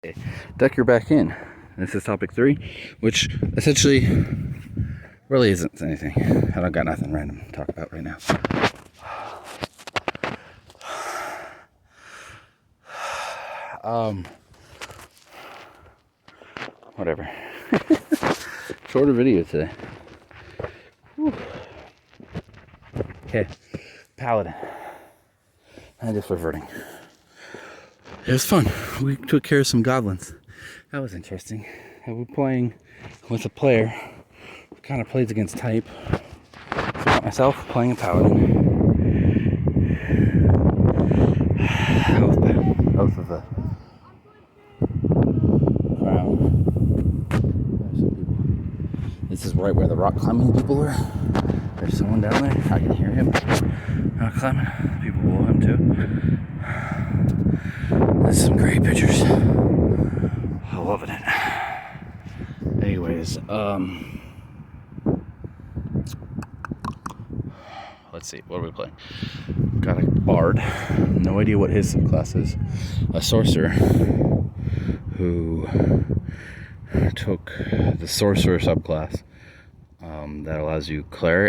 Okay, duck your back in. This is topic 3, which essentially really isn't anything. I don't got nothing random to talk about right now. Whatever. Shorter video today. Whew. Okay, Paladin. And just reverting. It was fun. We took care of some goblins. That was interesting. We're playing with a player who kind of plays against type. So I got myself playing a paladin. Both of the crown. There's some people. This is right where the rock climbing people were. There's someone down there. I can hear him rock climbing. People below him too. There's some great pictures. I'm loving it. Anyways, let's see, what are we playing? Got a bard, no idea what his subclass is. A sorcerer who took the sorcerer subclass that allows you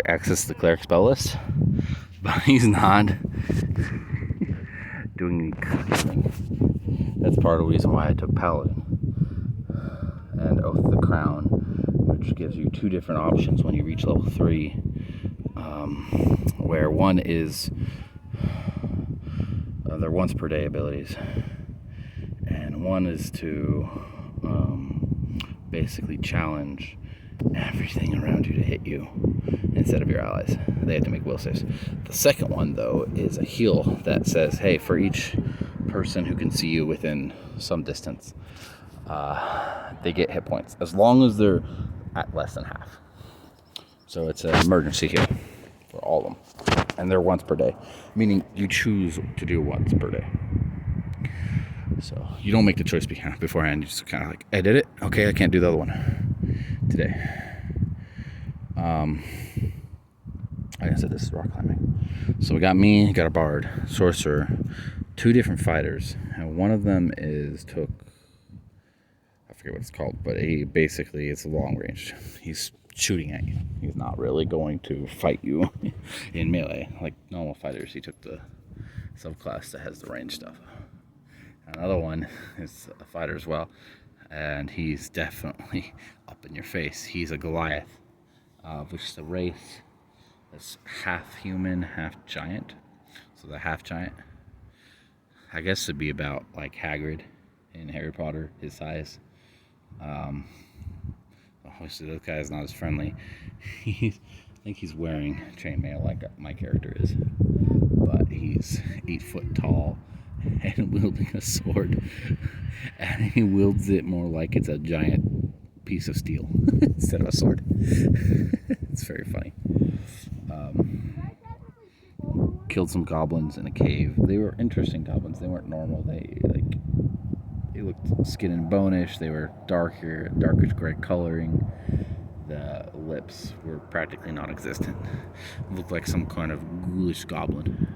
access the cleric spell list, but he's not doing anything. That's part of the reason why I took paladin and Oath of the Crown, which gives you 2 different options when you reach level 3, where one is they're once per day abilities, and one is to basically challenge everything around you to hit you instead of your allies. They have to make will saves. The second one, though, is a heal that says, hey, for each person who can see you within some distance, they get hit points as long as they're at less than half. So it's an emergency heal for all of them, and they're once per day, meaning you choose to do once per day. So you don't make the choice beforehand. You just kind of like, I did it. Okay, I can't do the other one today. Like I said, this is rock climbing. So we got me, got a bard, sorcerer, 2 different fighters, and one of them took. I forget what it's called, but basically it's long range. He's shooting at you. He's not really going to fight you in melee like normal fighters. He took the subclass that has the range stuff. Another one is a fighter as well, and he's definitely up in your face. He's a Goliath, which is a race that's half human, half giant. So the half giant, I guess, would be about like Hagrid in Harry Potter, his size. Obviously, this guy is not as friendly. I think he's wearing chainmail like my character is, but he's 8 foot tall and wielding a sword, and he wields it more like it's a giant piece of steel instead of a sword. It's very funny. Killed some goblins in a cave. They were interesting goblins. They weren't normal. They looked skin and bone-ish. They were darkish gray coloring. The lips were practically non-existent. Looked like some kind of ghoulish goblin.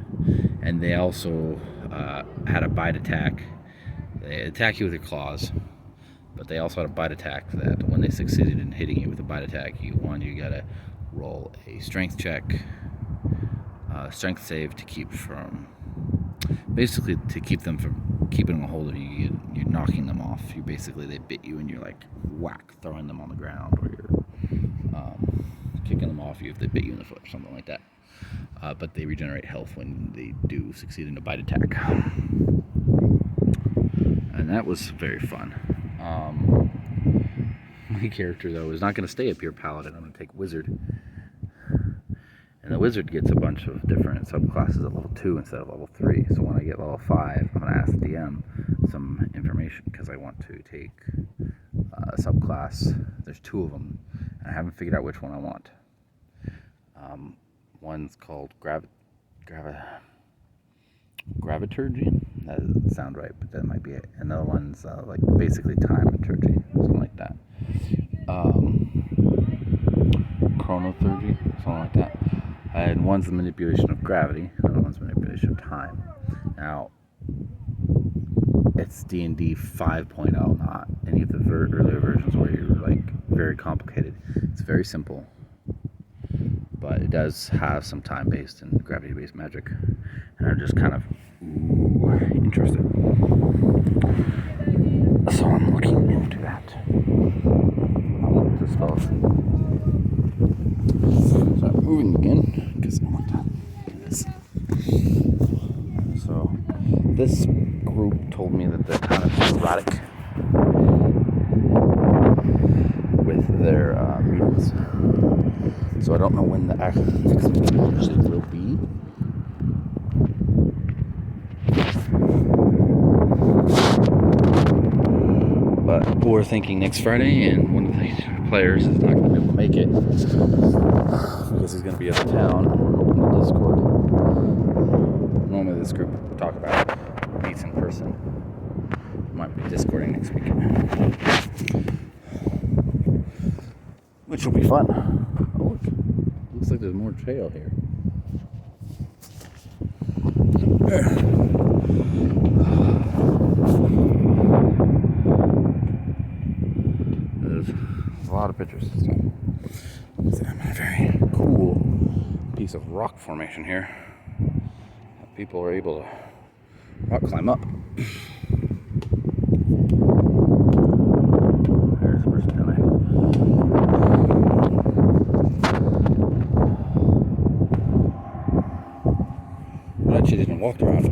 And they also had a bite attack. They attack you with your claws, but they also had a bite attack that when they succeeded in hitting you with a bite attack, you gotta roll a strength check, strength save to keep them from keeping a hold of you. You're knocking them off. They bit you and you're like whack, throwing them on the ground, or you're kicking them off you if they bit you in the foot or something like that. But they regenerate health when they do succeed in a bite attack. And that was very fun. My character, though, is not going to stay up here paladin. I'm going to take wizard. And the wizard gets a bunch of different subclasses at level 2 instead of level 3. So when I get level 5, I'm going to ask the DM some information because I want to take a subclass. There's 2 of them, and I haven't figured out which one I want. One's called Graviturgy. That doesn't sound right, but that might be it. Another one's like basically Time-turgy, something like that. Chronothurgy, something like that. And one's the manipulation of gravity, another one's manipulation of time. Now, it's D&D 5.0, not any of the earlier versions where you're like very complicated. It's very simple, but it does have some time-based and gravity-based magic, and I'm just kind of interested. So I'm looking into that. This fella. So I'm moving again because I want to do this. So this group told me that they're kind of sporadic with their meetings. So I don't know when the next meeting actually will be. But we're thinking next Friday, and one of the players is not going to be able to make it because he's going to be out of town. We're hoping the Discord. Normally this group we talk about meets in person. Might be Discording next week, which will be fun. Oh, look. Looks like there's more trail here. There's a lot of pictures. So I'm in a very cool piece of rock formation here. People are able to rock climb up. There's the person down there. I actually didn't walk around.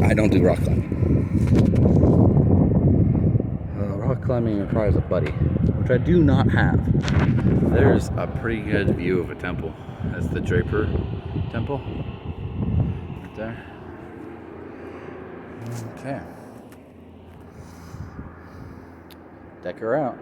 I don't do rock climbing. Rock climbing requires a buddy, which I do not have. There's a pretty good view of a temple. That's the Draper Temple. Right there. Okay. Deck her out.